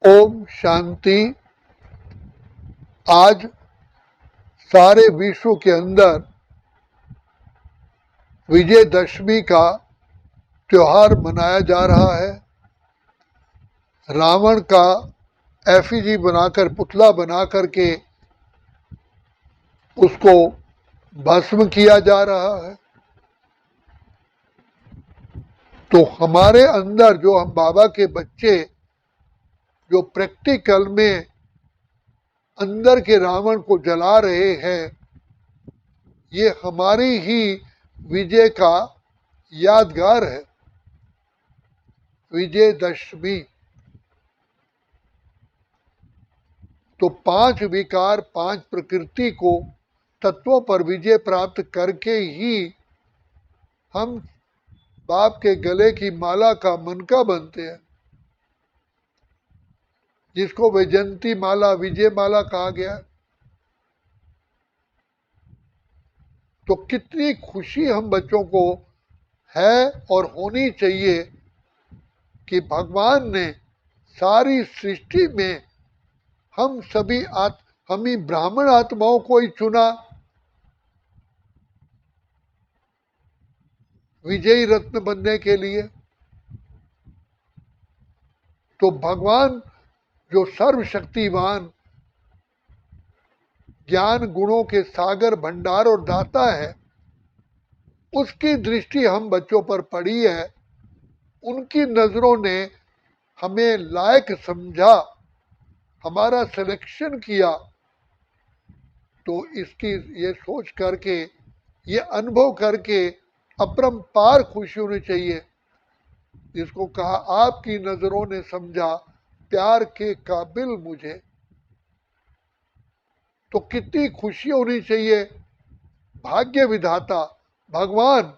ओम शांति। आज सारे विश्व के अंदर विजयदशमी का त्योहार मनाया जा रहा है। रावण का एफिजी बनाकर, पुतला बना करके उसको भस्म किया जा रहा है। तो हमारे अंदर जो हम बाबा के बच्चे जो प्रैक्टिकल में अंदर के रावण को जला रहे हैं, ये हमारी ही विजय का यादगार है। विजयदशमी तो 5 विकार, 5 प्रकृति को तत्वों पर विजय प्राप्त करके ही हम बाप के गले की माला का मनका बनते हैं, जिसको वैजंती माला, विजय माला कहा गया। तो कितनी खुशी हम बच्चों को है और होनी चाहिए कि भगवान ने सारी सृष्टि में हम ही ब्राह्मण आत्माओं को ही चुना विजयी रत्न बनने के लिए। तो भगवान जो सर्वशक्तिवान, ज्ञान गुणों के सागर, भंडार और दाता है, उसकी दृष्टि हम बच्चों पर पड़ी है। उनकी नजरों ने हमें लायक समझा, हमारा सिलेक्शन किया। तो इसकी ये सोच करके, ये अनुभव करके अपरंपार खुशी होनी चाहिए, जिसको कहा आपकी नजरों ने समझा प्यार के काबिल मुझे। तो कितनी खुशी होनी चाहिए। भाग्य विधाता भगवान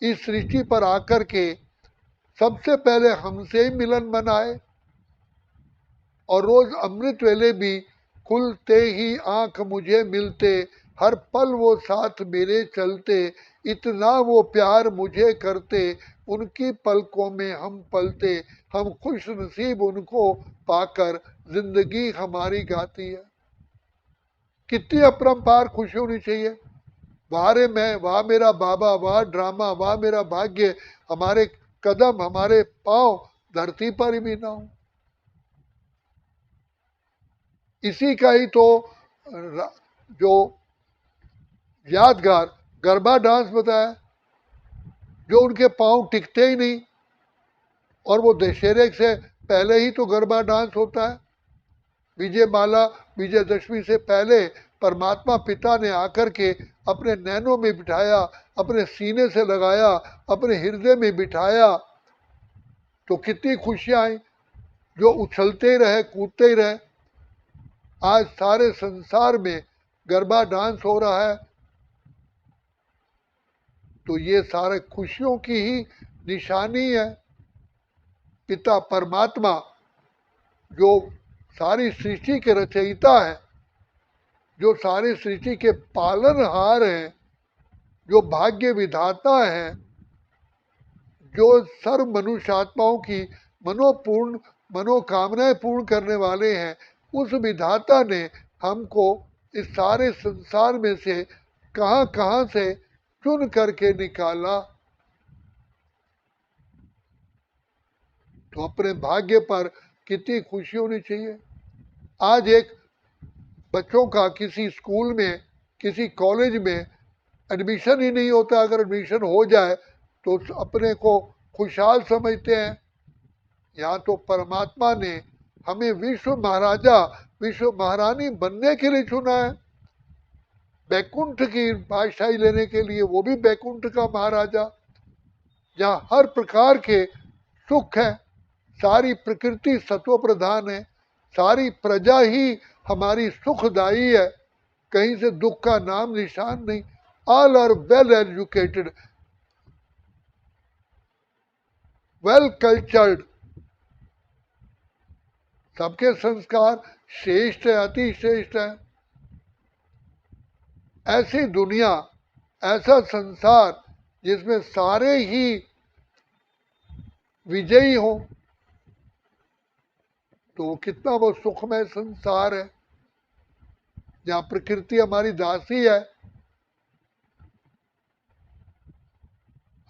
इस सृष्टि पर आकर के सबसे पहले हमसे ही मिलन बनाए, और रोज अमृत वेले भी खुलते ही आंख मुझे मिलते, हर पल वो साथ मेरे चलते, इतना वो प्यार मुझे करते, उनकी पलकों में हम पलते, हम खुश नसीब उनको पाकर जिंदगी हमारी गाती है। कितनी अपरंपार खुशी होनी चाहिए। वाह रे मैं, वाह मेरा बाबा, वाह ड्रामा, वाह मेरा भाग्य, हमारे कदम, हमारे पांव धरती पर भी ना हो। इसी का ही तो जो यादगार गरबा डांस बताया, जो उनके पांव टिकते ही नहीं, और वो दशहरे से पहले ही तो गरबा डांस होता है। विजय माला, विजयदशमी से पहले परमात्मा पिता ने आकर के अपने नैनों में बिठाया, अपने सीने से लगाया, अपने हृदय में बिठाया। तो कितनी खुशियां आई, जो उछलते ही रहे, कूदते ही रहे। आज सारे संसार में गरबा डांस हो रहा है। तो ये सारे खुशियों की ही निशानी है। पिता परमात्मा जो सारी सृष्टि के रचयिता है, जो सारी सृष्टि के पालनहार हैं, जो भाग्य विधाता हैं, जो सर्व मनुष्य आत्माओं की मनोकामनाएं पूर्ण करने वाले हैं, उस विधाता ने हमको इस सारे संसार में से कहां कहां से चुन करके निकाला। तो अपने भाग्य पर कितनी खुशी होनी चाहिए। आज एक बच्चों का किसी स्कूल में, किसी कॉलेज में एडमिशन ही नहीं होता, अगर एडमिशन हो जाए तो अपने को खुशहाल समझते हैं। यहाँ तो परमात्मा ने हमें विश्व महाराजा, विश्व महारानी बनने के लिए चुना है। बैकुंठ की बादशाही लेने के लिए, वो भी बैकुंठ का महाराजा, जहाँ हर प्रकार के सुख है। सारी प्रकृति सत्व प्रधान है, सारी प्रजा ही हमारी सुखदायी है, कहीं से दुख का नाम निशान नहीं। All are well educated, well cultured, सबके संस्कार श्रेष्ठ है, अति श्रेष्ठ है। ऐसी दुनिया, ऐसा संसार जिसमें सारे ही विजयी हो, तो वो कितना वो सुखमय संसार है जहाँ प्रकृति हमारी दासी है।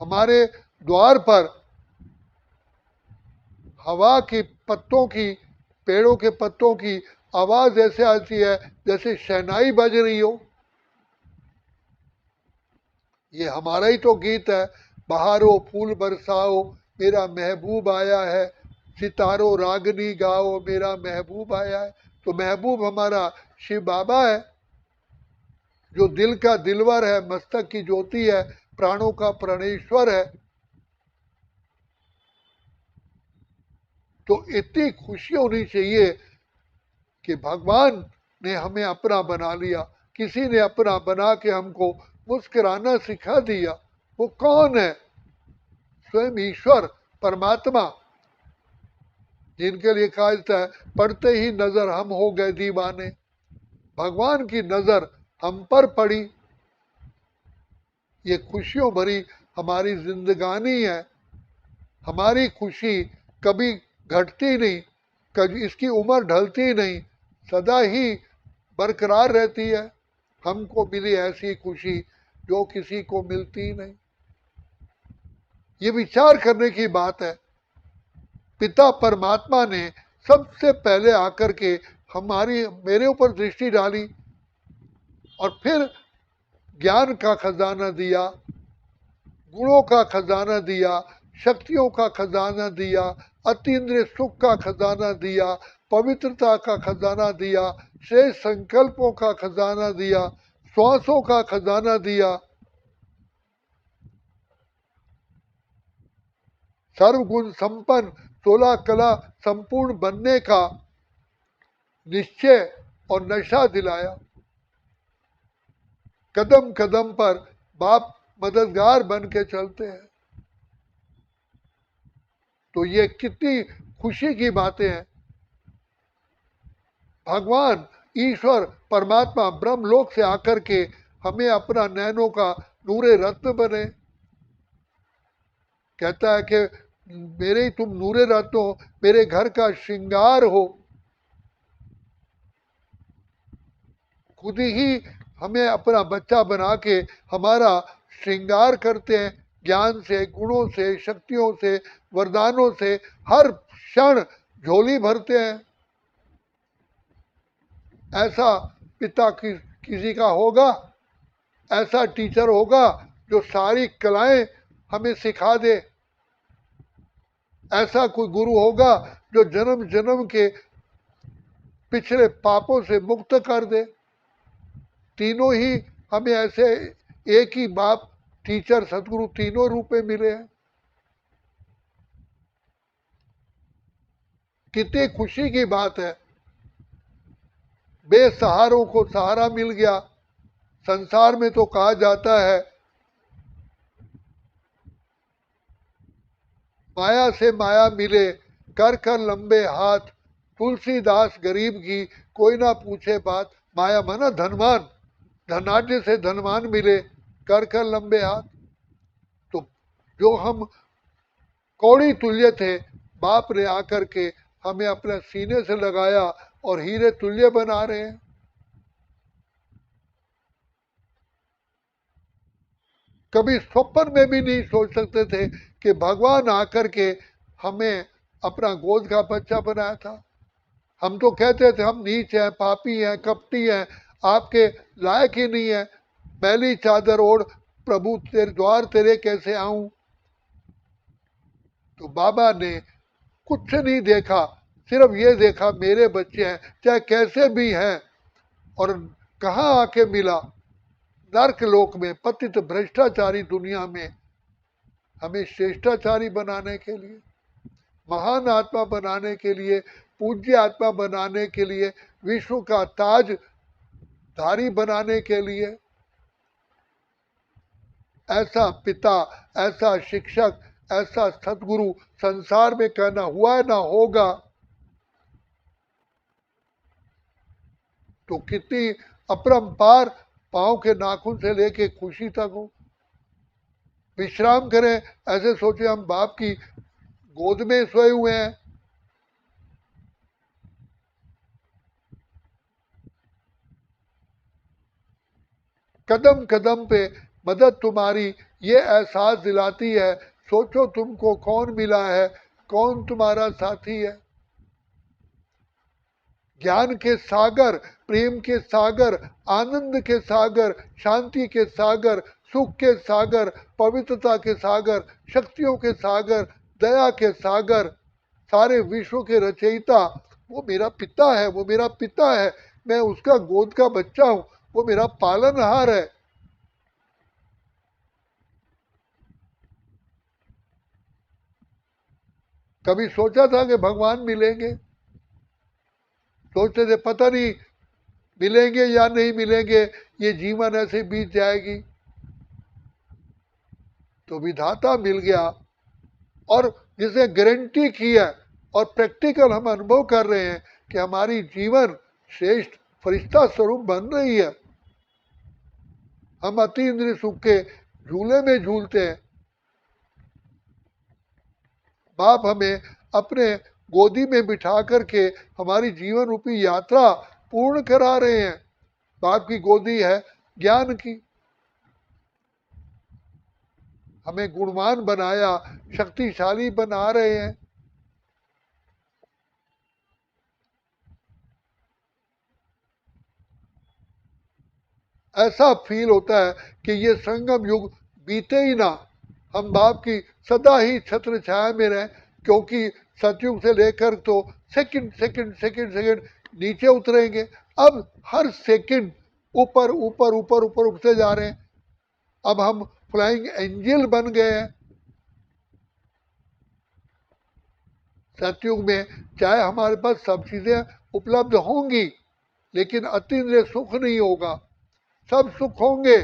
हमारे द्वार पर हवा की पत्तों की, पेड़ों के पत्तों की आवाज ऐसे आती है जैसे शहनाई बज रही हो। ये हमारा ही तो गीत है, बहारो फूल बरसाओ मेरा महबूब आया है, सितारो रागनी गाओ मेरा महबूब आया है। तो महबूब हमारा शिव बाबा है, जो दिल का दिलवर है, मस्तक की ज्योति है, प्राणों का प्राणेश्वर है। तो इतनी खुशी होनी चाहिए कि भगवान ने हमें अपना बना लिया, किसी ने अपना बना के हमको मुस्कुराना सिखा दिया। वो कौन है? स्वयं ईश्वर परमात्मा, जिनके लिए कहा जाता है पढ़ते ही नजर हम हो गए दीवाने। भगवान की नजर हम पर पड़ी। ये खुशियों भरी हमारी जिंदगानी है। हमारी खुशी कभी घटती नहीं, कभी इसकी उम्र ढलती नहीं, सदा ही बरकरार रहती है। हमको मिली ऐसी खुशी जो किसी को मिलती नहीं। ये विचार करने की बात है। पिता परमात्मा ने सबसे पहले आकर के हमारी मेरे ऊपर दृष्टि डाली और फिर ज्ञान का खजाना दिया, गुणों का खजाना दिया, शक्तियों का खजाना दिया, अतीन्द्रिय सुख का खजाना दिया, पवित्रता का खजाना दिया, श्रेष्ठ संकल्पों का खजाना दिया, श्वासों का खजाना दिया, सर्वगुण संपन्न 16 कला संपूर्ण बनने का निश्चय और नशा दिलाया। कदम कदम पर बाप मददगार बन के चलते हैं। तो ये कितनी खुशी की बातें हैं। भगवान ईश्वर परमात्मा ब्रह्मलोक से आकर के हमें अपना नैनों का नूरे रत्न बने। कहता है कि मेरे तुम नूरे रत्न हो, मेरे घर का श्रृंगार हो। खुद ही हमें अपना बच्चा बना के हमारा श्रृंगार करते हैं, ज्ञान से, गुणों से, शक्तियों से, वरदानों से हर क्षण झोली भरते हैं। ऐसा पिता किसी का होगा? ऐसा टीचर होगा जो सारी कलाएं हमें सिखा दे? ऐसा कोई गुरु होगा जो जन्म जन्म के पिछले पापों से मुक्त कर दे? तीनों ही हमें ऐसे एक ही बाप, टीचर, सदगुरु तीनों रूप में मिले हैं। कितनी खुशी की बात है। बेसहारों को सहारा मिल गया। संसार में तो कहा जाता है माया से माया मिले, कर कर लंबे हाथ, तुलसीदास गरीब की कोई ना पूछे बात। माया माना धनवान, धनाढ्य से धनवान मिले, कर कर लंबे हाथ। तो जो हम कौड़ी तुल्य थे, बाप ने आकर के हमें अपने सीने से लगाया और हीरे तुल्य बना रहे हैं। कभी स्वप्न में भी नहीं सोच सकते थे कि भगवान आकर के हमें अपना गोद का बच्चा बनाया था। हम तो कहते थे हम नीच हैं, पापी हैं, कपटी हैं, आपके लायक ही नहीं है। मैली चादर ओढ़ प्रभु तेरे द्वार तेरे कैसे आऊं? तो बाबा ने कुछ नहीं देखा, सिर्फ ये देखा मेरे बच्चे हैं, चाहे कैसे भी हैं। और कहाँ आके मिला? नर्क लोक में, पतित भ्रष्टाचारी दुनिया में हमें श्रेष्ठाचारी बनाने के लिए, महान आत्मा बनाने के लिए, पूज्य आत्मा बनाने के लिए, विश्व का ताज धारी बनाने के लिए। ऐसा पिता, ऐसा शिक्षक, ऐसा सदगुरु संसार में कहना हुआ ना होगा। तो कितनी अपरंपार, पांव के नाखून से लेके खुशी तक हो। विश्राम करें ऐसे सोचे हम बाप की गोद में सोए हुए हैं। कदम कदम पे मदद तुम्हारी ये एहसास दिलाती है। सोचो तुमको कौन मिला है, कौन तुम्हारा साथी है। ज्ञान के सागर, प्रेम के सागर, आनंद के सागर, शांति के सागर, सुख के सागर, पवित्रता के सागर, शक्तियों के सागर, दया के सागर, सारे विश्व के रचयिता वो मेरा पिता है, वो मेरा पिता है। मैं उसका गोद का बच्चा हूं, वो मेरा पालनहार है। कभी सोचा था कि भगवान मिलेंगे? सोचते थे पता नहीं मिलेंगे या नहीं मिलेंगे, ये जीवन ऐसे बीत जाएगी। तो विधाता मिल गया, और जिसे गारंटी की है और प्रैक्टिकल हम अनुभव कर रहे हैं कि हमारी जीवन श्रेष्ठ फरिश्ता स्वरूप बन रही है। हम अति इंद्रिय सुख के झूले में झूलते हैं। बाप हमें अपने गोदी में बिठा करके हमारी जीवन रूपी यात्रा पूर्ण करा रहे हैं। बाप की गोदी है ज्ञान की। हमें गुणवान बनाया, शक्तिशाली बना रहे हैं। ऐसा फील होता है कि ये संगम युग बीते ही ना, हम बाप की सदा ही छत्र छाया में रहें। क्योंकि सतयुग से लेकर तो सेकंड सेकंड सेकंड सेकंड नीचे उतरेंगे। अब हर सेकंड ऊपर ऊपर ऊपर ऊपर उठते जा रहे हैं। अब हम फ्लाइंग एंजल बन गए हैं। सतयुग में चाहे हमारे पास सब चीजें उपलब्ध होंगी, लेकिन अतीन्द्रिय सुख नहीं होगा। सब सुख होंगे,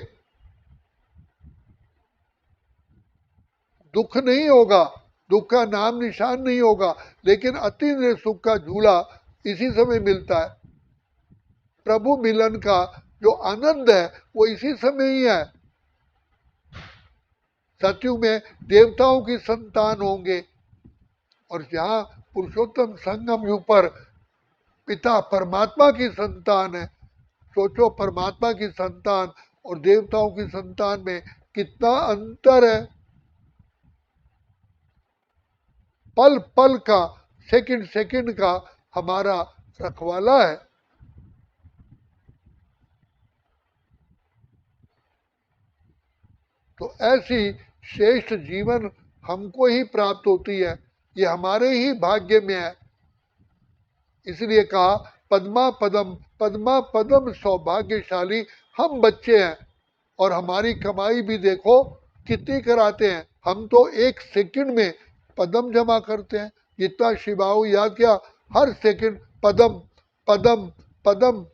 दुख नहीं होगा, दुख का नाम निशान नहीं होगा। लेकिन अतीन्द्रिय सुख का झूला इसी समय मिलता है। प्रभु मिलन का जो आनंद है वो इसी समय ही है। सतयुग में देवताओं की संतान होंगे, और जहाँ पुरुषोत्तम संगम युग पर पिता परमात्मा की संतान है। सोचो परमात्मा की संतान और देवताओं की संतान में कितना अंतर है। पल पल का, सेकंड सेकंड का हमारा रखवाला है। तो ऐसी श्रेष्ठ जीवन हमको ही प्राप्त होती है, ये हमारे ही भाग्य में है। इसलिए कहा पद्मा पदम, पद्मा पदम सौभाग्यशाली हम बच्चे हैं। और हमारी कमाई भी देखो कितनी कराते हैं। हम तो एक सेकंड में पदम जमा करते हैं। जितना शिवाऊ याद किया, हर सेकंड पदम पदम पदम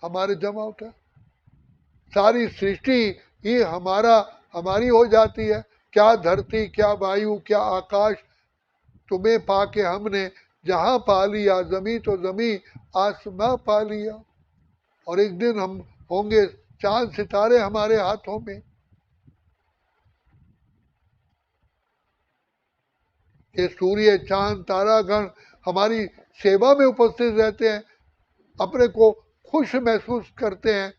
हमारे जमा होता है। सारी सृष्टि ही हमारी हो जाती है। क्या धरती, क्या वायु, क्या आकाश, तुम्हें पाके हमने जहां पा लिया। जमी तो जमी, आसमां पा लिया। और एक दिन हम होंगे चांद सितारे हमारे हाथों में। ये सूर्य, चांद, तारागण हमारी सेवा में उपस्थित रहते हैं, अपने को खुश महसूस करते हैं।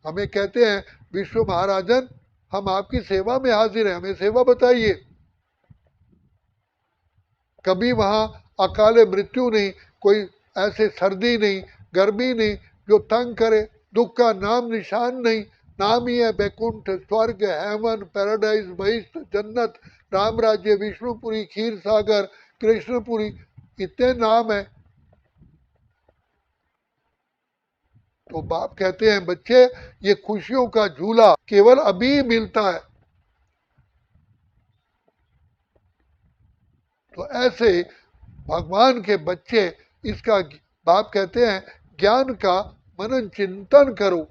हमें कहते हैं विश्व महाराजन हम आपकी सेवा में हाजिर हैं, हमें सेवा बताइए। कभी वहां अकाले मृत्यु नहीं, कोई ऐसे सर्दी नहीं, गर्मी नहीं जो तंग करे। दुख का नाम निशान नहीं। नाम ही है बैकुंठ, स्वर्ग, हेवन, पैराडाइज, बहिष्ठ, जन्नत, राम राज्य, विष्णुपुरी, खीर सागर, कृष्णपुरी, इतने नाम है। तो बाप कहते हैं बच्चे ये खुशियों का झूला केवल अभी मिलता है। तो ऐसे भगवान के बच्चे इसका बाप कहते हैं ज्ञान का मनन चिंतन करो।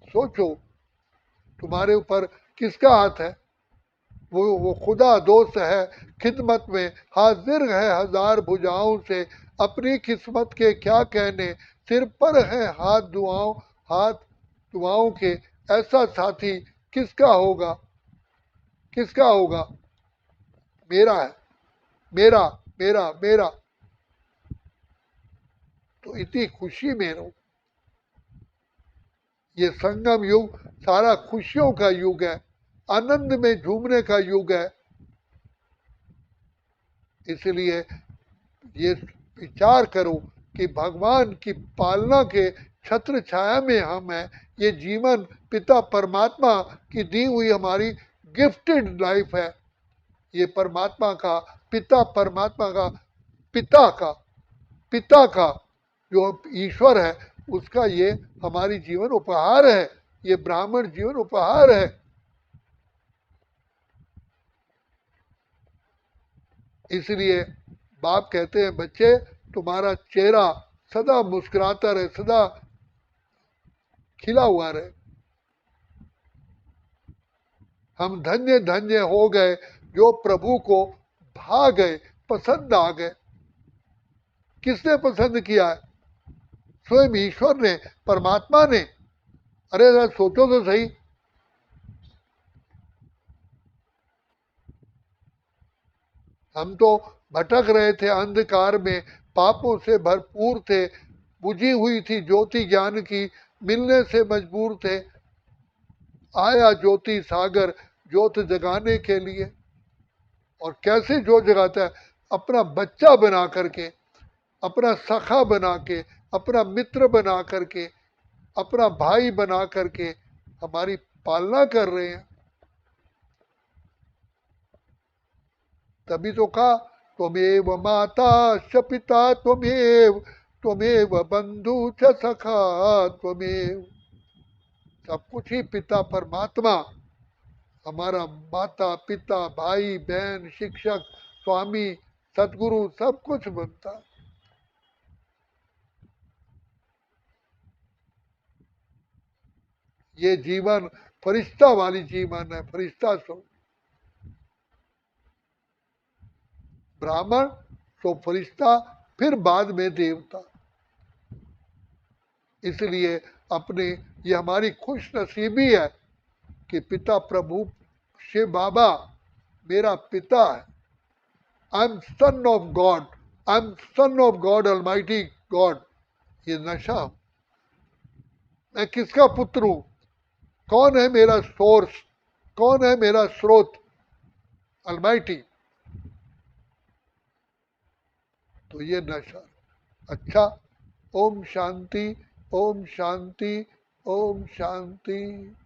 सोचो तुम्हारे ऊपर किसका हाथ है। वो खुदा दोस्त है, खिदमत में हाजिर है हजार भुजाओं से। अपनी किस्मत के क्या कहने, सिर पर है हाथ दुआओं के। ऐसा साथी किसका होगा, किसका होगा? मेरा है, मेरा मेरा मेरा। तो इतनी खुशी में रहो। ये संगम युग सारा खुशियों का युग है, आनंद में झूमने का युग है। इसलिए ये विचार करो कि भगवान की पालना के छत्र छाया में हम हैं। ये जीवन पिता परमात्मा की दी हुई हमारी गिफ्टेड लाइफ है। ये परमात्मा का, पिता परमात्मा का, पिता का जो ईश्वर है उसका ये हमारी जीवन उपहार है। ये ब्राह्मण जीवन उपहार है। इसलिए बाप कहते हैं, बच्चे तुम्हारा चेहरा सदा मुस्कुराता रहे, सदा खिला हुआ रहे। हम धन्य धन्य हो गए जो प्रभु को भा गए, पसंद आ गए। किसने पसंद किया है? स्वयं ईश्वर ने, परमात्मा ने। अरे जरा सोचो तो सही। हम तो भटक रहे थे अंधकार में, पापों से भरपूर थे, बुझी हुई थी ज्योति ज्ञान की, मिलने से मजबूर थे। आया ज्योति सागर ज्योत जगाने के लिए। और कैसे ज्योत जगाता है? अपना बच्चा बना करके, अपना सखा बना के, अपना मित्र बना करके, अपना भाई बना करके हमारी पालना कर रहे हैं। तभी तो कहा, त्वमेव माता च पिता त्वमेव, त्वमेव बंधु च सखा त्वमेव। सब कुछ ही पिता परमात्मा, हमारा माता पिता भाई बहन शिक्षक स्वामी सदगुरु सब कुछ बनता है। ये जीवन फरिश्ता वाली जीवन है, फरिश्ता सो ब्राह्मण तो फरिश्ता, फिर बाद में देवता। इसलिए अपने, ये हमारी खुश नसीबी है कि पिता प्रभु शिव बाबा मेरा पिता है। I am son of God, I am son of God Almighty God. ये नशा, मैं किसका पुत्र हूं? कौन है मेरा सोर्स? कौन है मेरा स्रोत? अलमाइटी। तो ये नशा। अच्छा, ओम शांति, ओम शांति, ओम शांति।